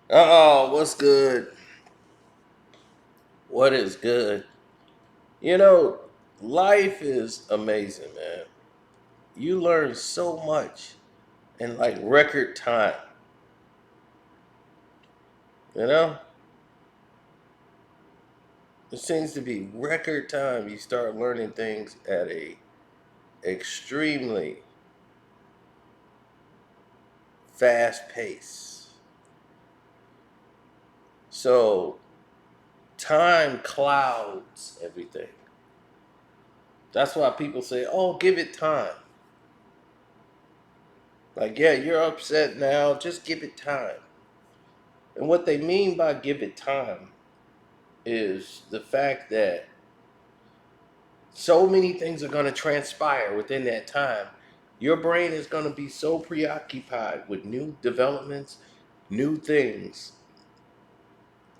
Oh, what's good? What is good? You know, life is amazing, man. You learn so much in like record time. You know, it seems to be record time. You start learning things at a extremely fast pace. So time clouds everything. That's why people say, "Oh, give it time." Like, yeah, you're upset now. Just give it time. And what they mean by give it time is the fact that so many things are going to transpire within that time. Your brain is going to be so preoccupied with new developments, new things.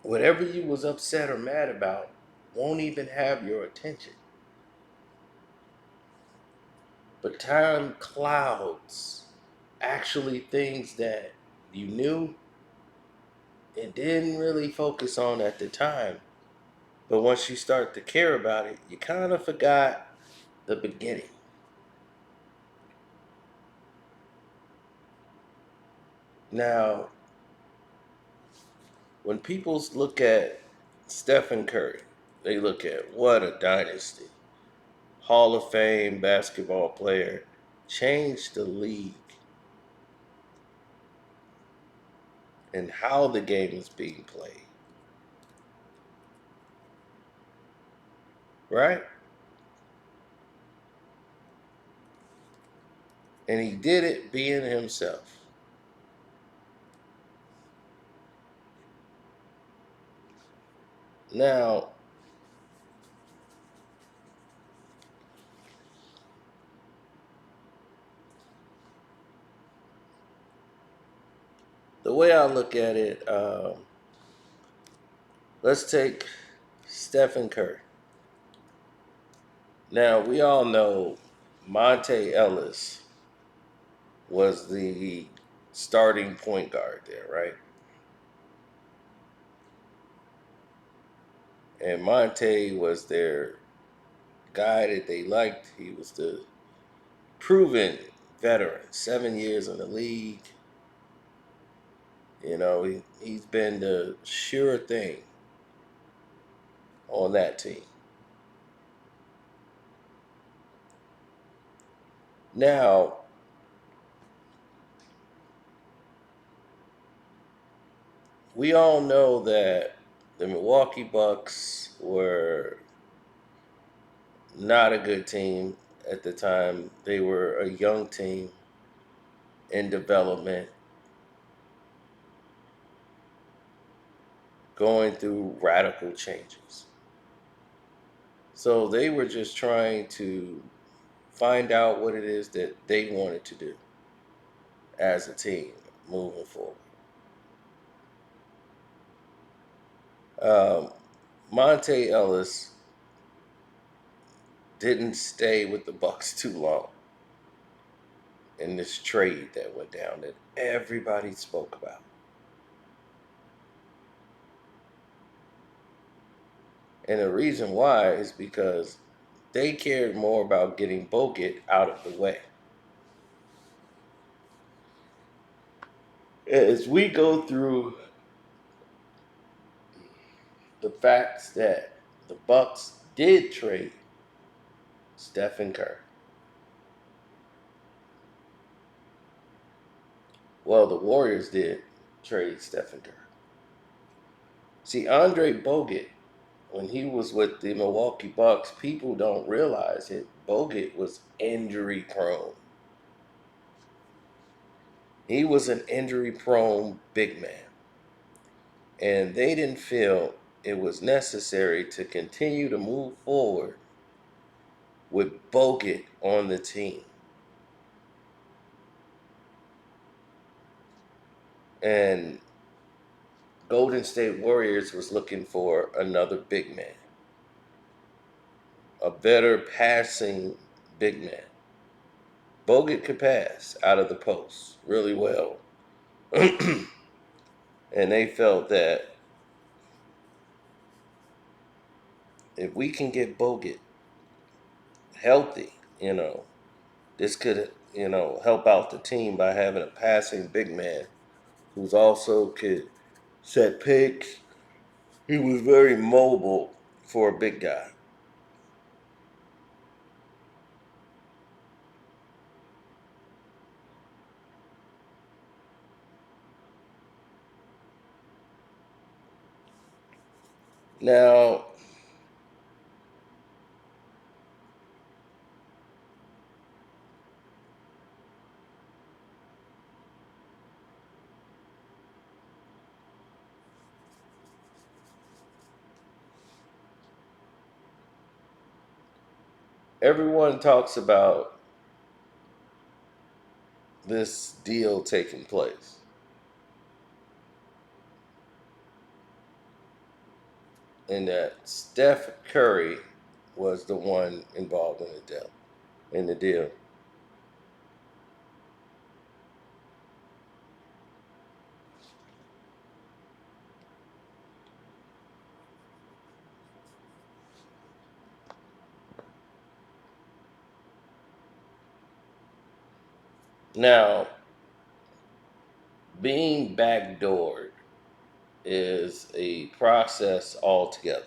Whatever you was upset or mad about won't even have your attention. But time clouds actually things that you knew and didn't really focus on at the time. But once you start to care about it, you kind of forgot the beginning. Now, when people look at Stephen Curry, they look at what a dynasty. Hall of Fame basketball player, changed the league and how the game is being played. Right? And he did it being himself. Now, the way I look at it, let's take Stephen Curry. Now, we all know Monte Ellis was the starting point guard there, right? And Monte was their guy that they liked. He was the proven veteran, 7 years in the league. He's been the sure thing on that team. Now, we all know that the Milwaukee Bucks were not a good team at the time. They were a young team in development, going through radical changes. So they were just trying to find out what it is that they wanted to do as a team moving forward. Um, Monte Ellis didn't stay with the Bucks too long in this trade that went down that everybody spoke about. And the reason why is because they cared more about getting Bogut out of the way. As we go through the facts that the Bucks did trade Stephen Curry. Well, the Warriors did trade Stephen Curry. See, Andre Bogut, when he was with the Milwaukee Bucks, people don't realize it. Bogut was injury prone. He was an injury prone big man. And they didn't feel it was necessary to continue to move forward with Bogut on the team. And Golden State Warriors was looking for another big man, a better passing big man. Bogut could pass out of the post really well. And And they felt that if we can get Bogut healthy, this could, help out the team by having a passing big man who's also could set picks. He was very mobile for a big guy. Now, everyone talks about this deal taking place and that Steph Curry was the one involved in the deal. Now, being backdoored is a process altogether.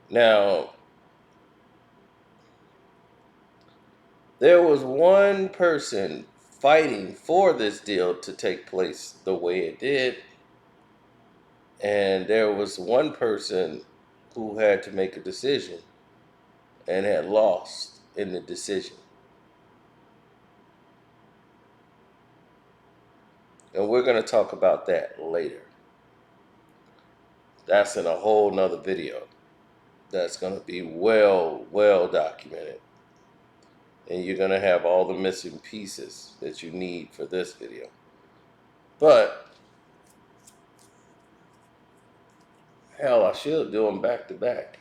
Now, there was one person fighting for this deal to take place the way it did, and there was one person who had to make a decision and had lost in the decision. And we're going to talk about that later. That's in a whole nother video that's going to be well documented. And you're going to have all the missing pieces that you need for this video. But, hell, I should do them back to back.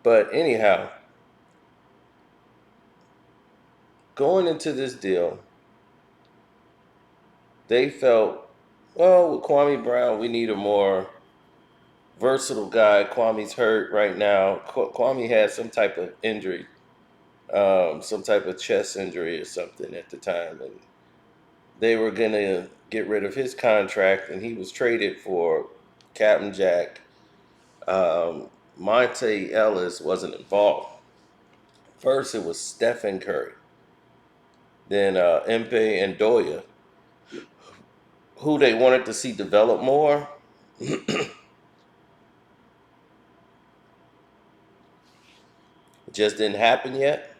But anyhow, going into this deal, they felt, well, with Kwame Brown, we need a more versatile guy. Kwame's hurt right now. Kwame had some type of injury, some type of chest injury or something at the time, and they were gonna get rid of his contract, and he was traded for Captain Jack. Monte Ellis wasn't involved. First, it was Stephen Curry, then Mpe and Doya, who they wanted to see develop more. It just didn't happen yet.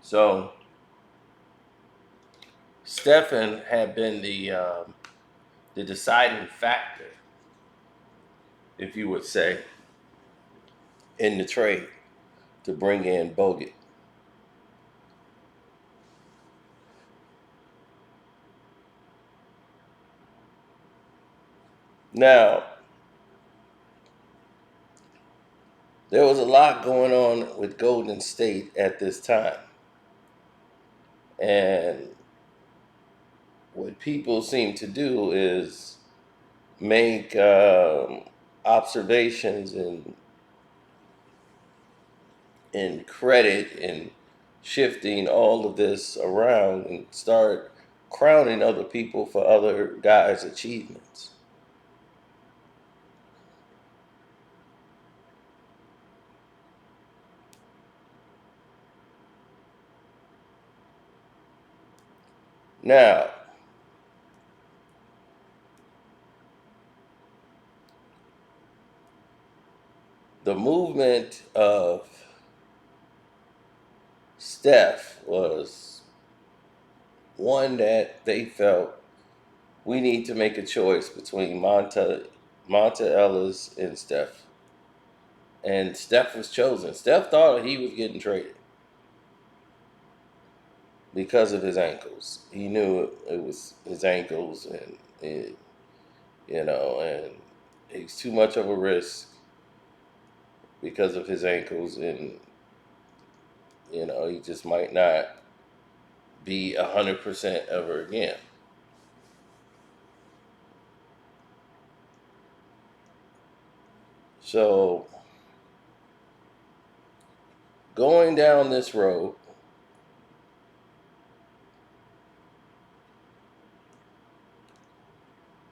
So Stephen had been the deciding factor, if you would say, in the trade to bring in Bogut. Now, there was a lot going on with Golden State at this time. And what people seem to do is make observations and credit and shifting all of this around and start crowning other people for other guys' achievements. Now, the movement of Steph was one that they felt we need to make a choice between Monta Ellis and Steph. And Steph was chosen. Steph thought he was getting traded. because of his ankles. He knew it was his ankles, and and he's too much of a risk because of his ankles, and he just might not be 100% ever again. So going down this road,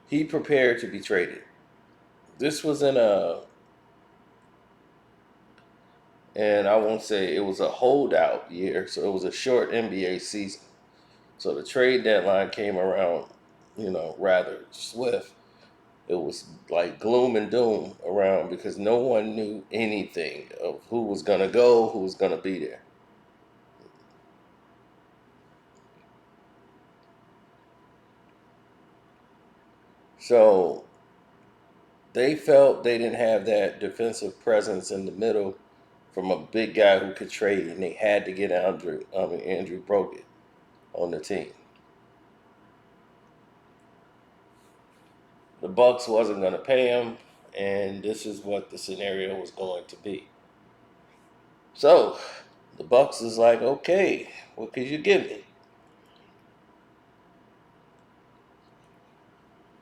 he prepared to be traded. This was and I won't say it was a holdout year, so it was a short NBA season. So the trade deadline came around, rather swift. It was like gloom and doom around because no one knew anything of who was going to go, who was going to be there. So they felt they didn't have that defensive presence in the middle from a big guy who could trade, and they had to get Andrew Bogut on the team. The Bucks wasn't going to pay him, and this is what the scenario was going to be. So the Bucks is like, okay, what could you give me?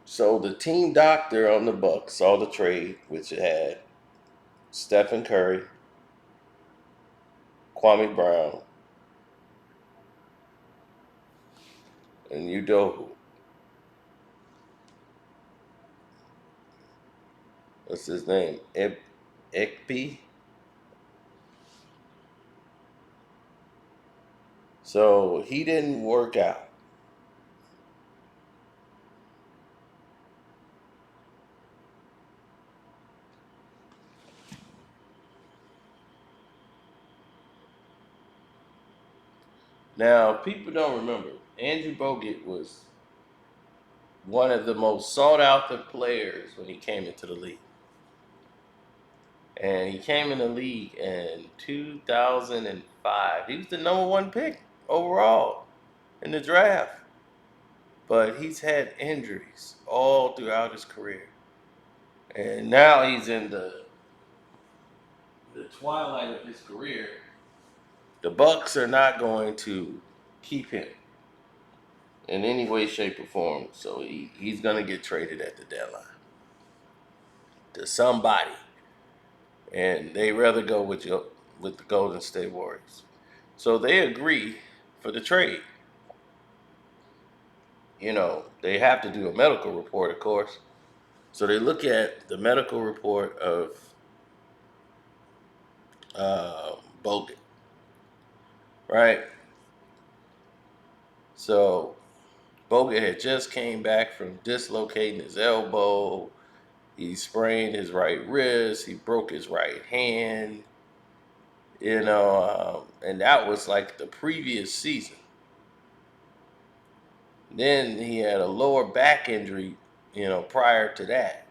So the team doctor on the Bucks saw the trade, which it had Stephen Curry, Kwame Brown, and Udohu. What's his name? Ekpi. So he didn't work out. Now, people don't remember, Andrew Bogut was one of the most sought after players when he came into the league. And he came in the league in 2005. He was the number one pick overall in the draft. But he's had injuries all throughout his career. And now he's in the twilight of his career. The Bucks are not going to keep him in any way, shape, or form. So he's going to get traded at the deadline to somebody. And they rather go with the Golden State Warriors. So they agree for the trade. They have to do a medical report, of course. So they look at the medical report of Bogut, right? So Bogut had just came back from dislocating his elbow. He sprained his right wrist. He broke his right hand. And that was like the previous season. Then he had a lower back injury, prior to that.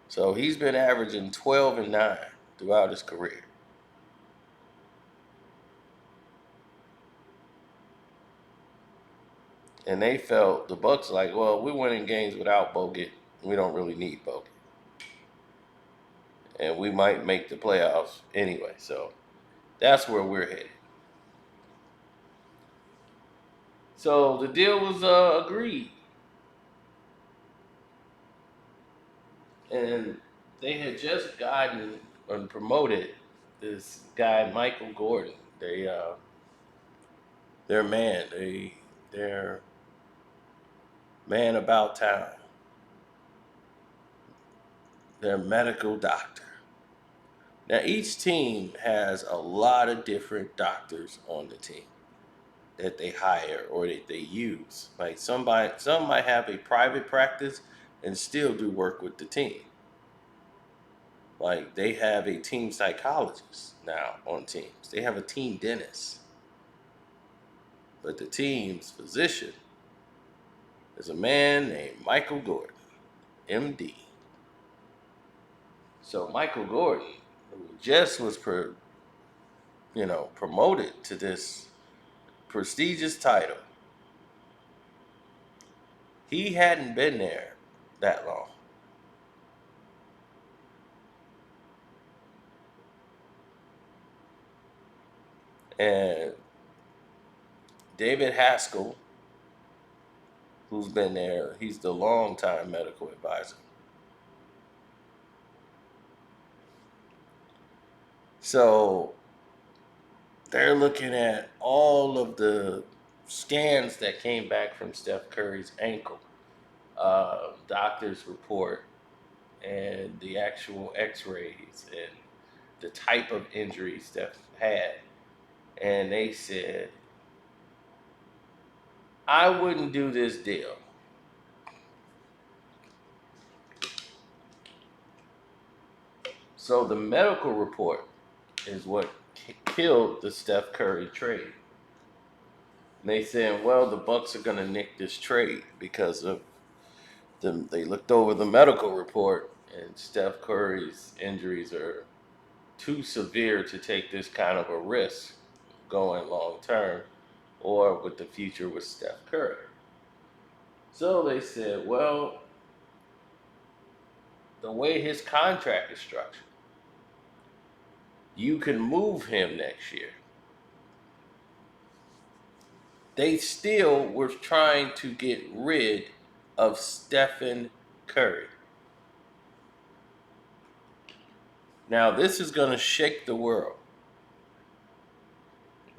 So he's been averaging 12 and 9 throughout his career. And they felt the Bucks like, well, we're winning games without Bogut. We don't really need Bogut, and we might make the playoffs anyway. So that's where we're headed. So the deal was agreed, and they had just gotten and promoted this guy Michael Gordon. Their man, their man about town, their medical doctor. Now each team has a lot of different doctors on the team that they hire or that they use. Like some might have a private practice and still do work with the team. Like they have a team psychologist now on teams. They have a team dentist. But the team's physician is a man named Michael Gordon, MD. So Michael Gordon, who just was promoted to this prestigious title. He hadn't been there that long. And David Haskell, who's been there, he's the longtime medical advisor. So they're looking at all of the scans that came back from Steph Curry's ankle, doctor's report, and the actual x-rays and the type of injury Steph had. And they said, I wouldn't do this deal. So the medical report is what killed the Steph Curry trade. And they said, well, the Bucks are going to nick this trade because of them. They looked over the medical report, and Steph Curry's injuries are too severe to take this kind of a risk going long term or with the future with Steph Curry. So they said, well, the way his contract is structured, you can move him next year. They still were trying to get rid of Stephen Curry. Now, this is going to shake the world,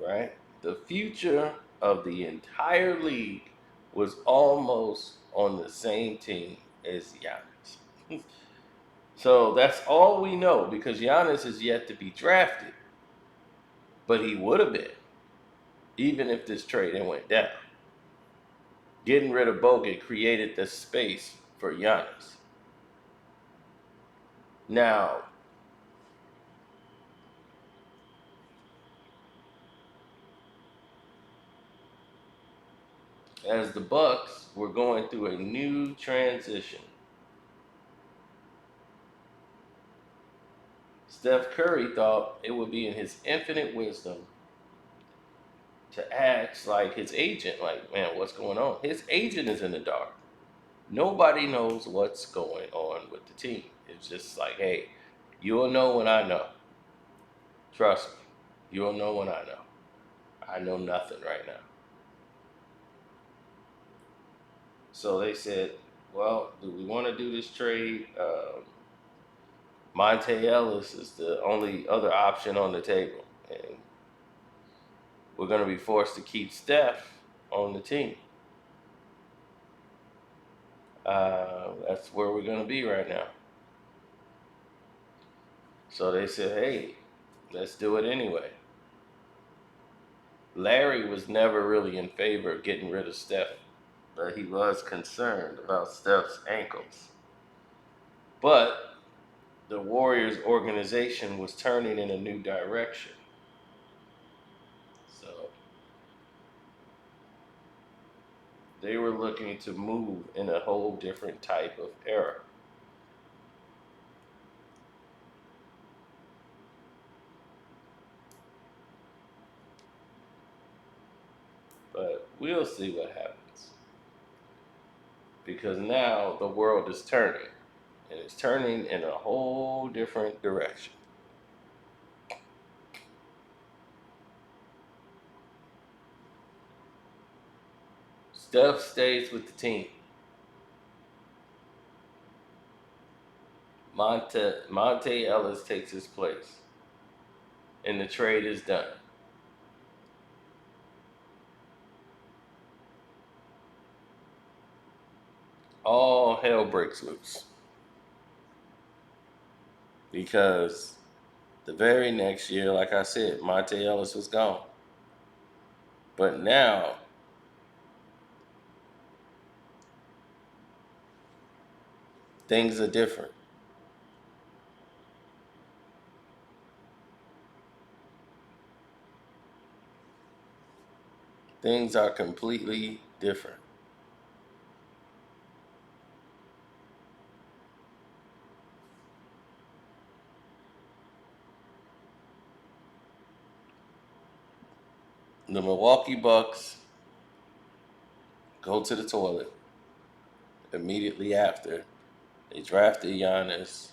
right? The future of the entire league was almost on the same team as Giannis. So that's all we know because Giannis is yet to be drafted. But he would have been, even if this trade went down. Getting rid of Bogut created the space for Giannis. Now, as the Bucks were going through a new transition, Steph Curry thought it would be in his infinite wisdom to ask like his agent, like, man, what's going on? His agent is in the dark. Nobody knows what's going on with the team. It's just like, hey, you'll know when I know. Trust me, you'll know when I know. I know nothing right now. So they said, well, do we want to do this trade? Monte Ellis is the only other option on the table. And we're going to be forced to keep Steph on the team. That's where we're going to be right now. So they said, hey, let's do it anyway. Larry was never really in favor of getting rid of Steph, but he was concerned about Steph's ankles. But the Warriors organization was turning in a new direction. So they were looking to move in a whole different type of era. But we'll see what happens. Because now the world is turning. And it's turning in a whole different direction. Steph stays with the team. Monte Ellis takes his place. And the trade is done. All hell breaks loose. Because the very next year, like I said, Monte Ellis was gone. But now, things are different. Things are completely different. the Milwaukee Bucks go to the toilet immediately after they drafted Giannis.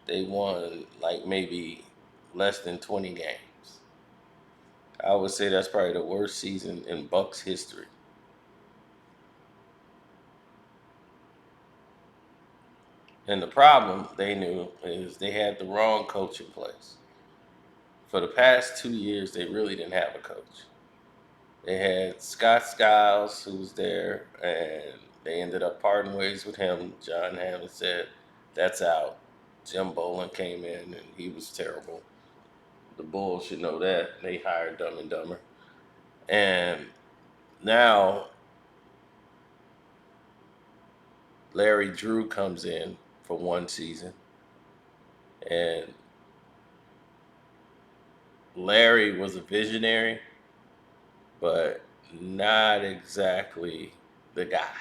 They won like maybe less than 20 games. I would say that's probably the worst season in Bucks history. And the problem they knew is they had the wrong coach in place. For the past 2 years, they really didn't have a coach. They had Scott Skiles, who was there, and they ended up parting ways with him. John Hammond said, "That's out." Jim Boland came in, and he was terrible. The Bulls should know that. They hired Dumb and Dumber. And now Larry Drew comes in for one season, and Larry was a visionary, but not exactly the guy.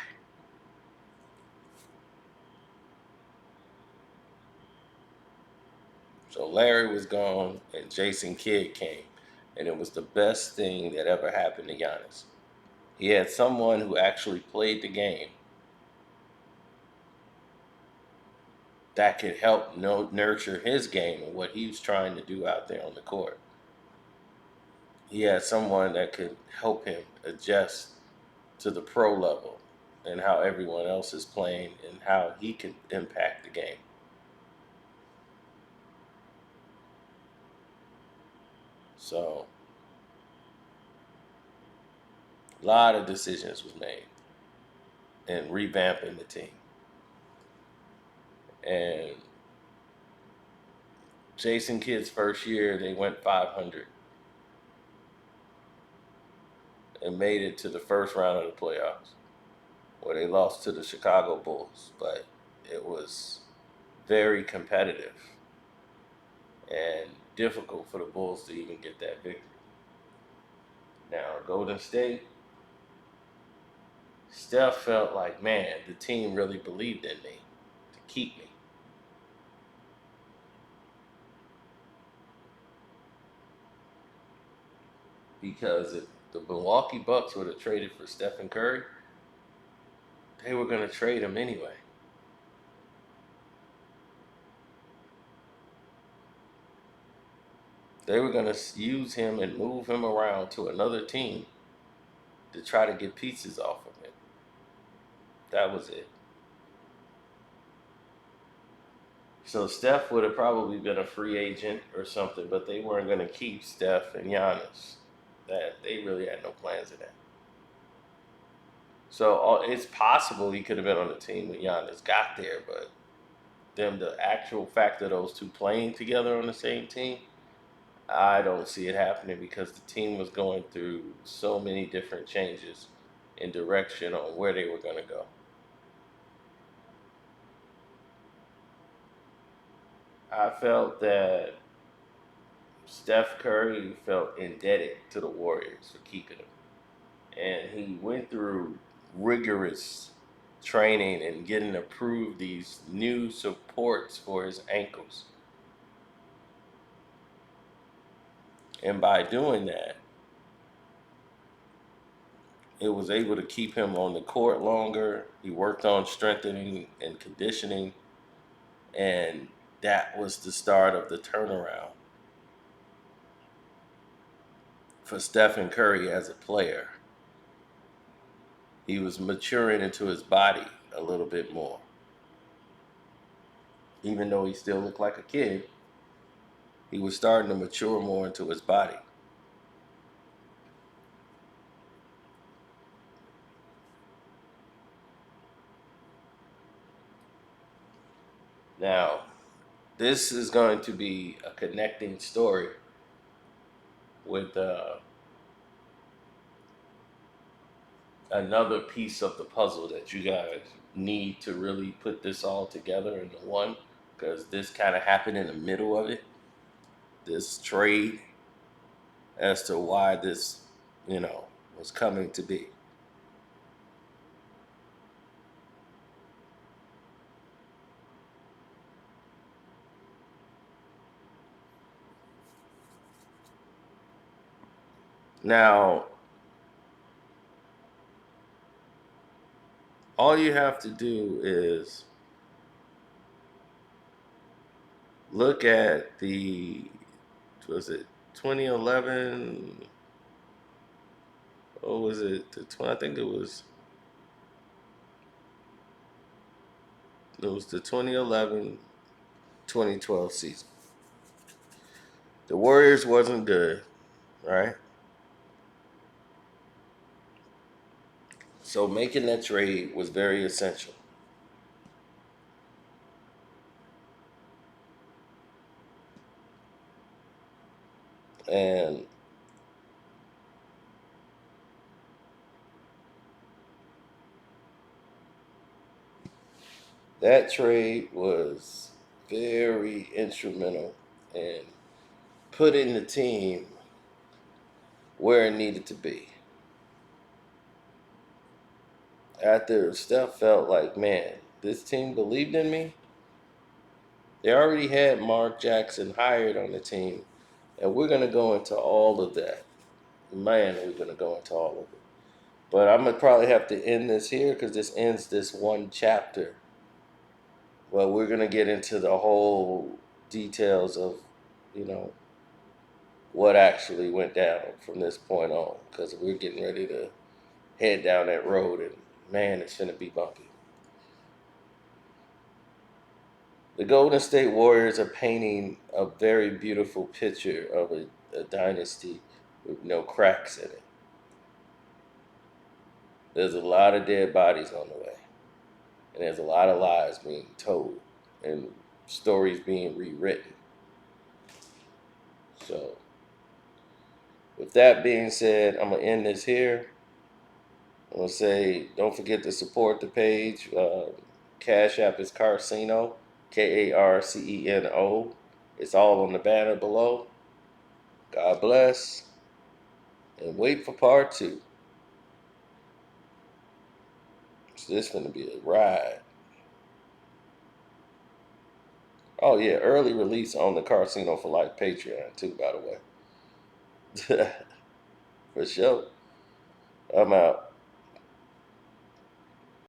So Larry was gone, and Jason Kidd came, and it was the best thing that ever happened to Giannis. He had someone who actually played the game that could help nurture his game and what he was trying to do out there on the court. He had someone that could help him adjust to the pro level and how everyone else is playing and how he can impact the game. So a lot of decisions was made in revamping the team. And Jason Kidd's first year, they went 500 and made it to the first round of the playoffs, where they lost to the Chicago Bulls. But it was very competitive and difficult for the Bulls to even get that victory. Now, Golden State, Steph felt like, man, the team really believed in me to keep me. Because if the Milwaukee Bucks would have traded for Stephen Curry, they were going to trade him anyway. They were going to use him and move him around to another team to try to get pieces off of him. That was it. So Steph would have probably been a free agent or something, but they weren't going to keep Steph and Giannis. That they really had no plans of that. So it's possible he could have been on the team when Giannis got there, but the actual fact of those two playing together on the same team, I don't see it happening because the team was going through so many different changes in direction on where they were going to go. I felt that Steph Curry felt indebted to the Warriors for keeping him. And he went through rigorous training and getting approved these new supports for his ankles. And by doing that, it was able to keep him on the court longer. He worked on strengthening and conditioning, and that was the start of the turnaround for Stephen Curry as a player. He was maturing into his body a little bit more. Even though he still looked like a kid, he was starting to mature more into his body. Now, this is going to be a connecting story with another piece of the puzzle that you guys need to really put this all together into one, because this kind of happened in the middle of it, this trade, as to why this, you know, was coming to be. Now, all you have to do is look at was it 2011? Or was it I think it was the 2011-2012 season. The Warriors wasn't good, right? So making that trade was very essential. And that trade was very instrumental in putting the team where it needed to be. After Steph felt like, man, this team believed in me. They already had Mark Jackson hired on the team, and we're going to go into all of that. Man, we're going to go into all of it. But I'm going to probably have to end this here because this ends this one chapter. Well, we're going to get into the whole details of, you know, what actually went down from this point on because we're getting ready to head down that road, and man, it's going to be bumpy. The Golden State Warriors are painting a very beautiful picture of a dynasty with no cracks in it. There's a lot of dead bodies on the way, and there's a lot of lies being told, and stories being rewritten. So, with that being said, I'm going to end this here. I'm going to say, don't forget to support the page. Cash App is Carceno, Karceno. It's all on the banner below. God bless, and wait for part 2. So this is going to be a ride. Oh yeah, early release on the Carceno for Life Patreon too, by the way. For sure. I'm out.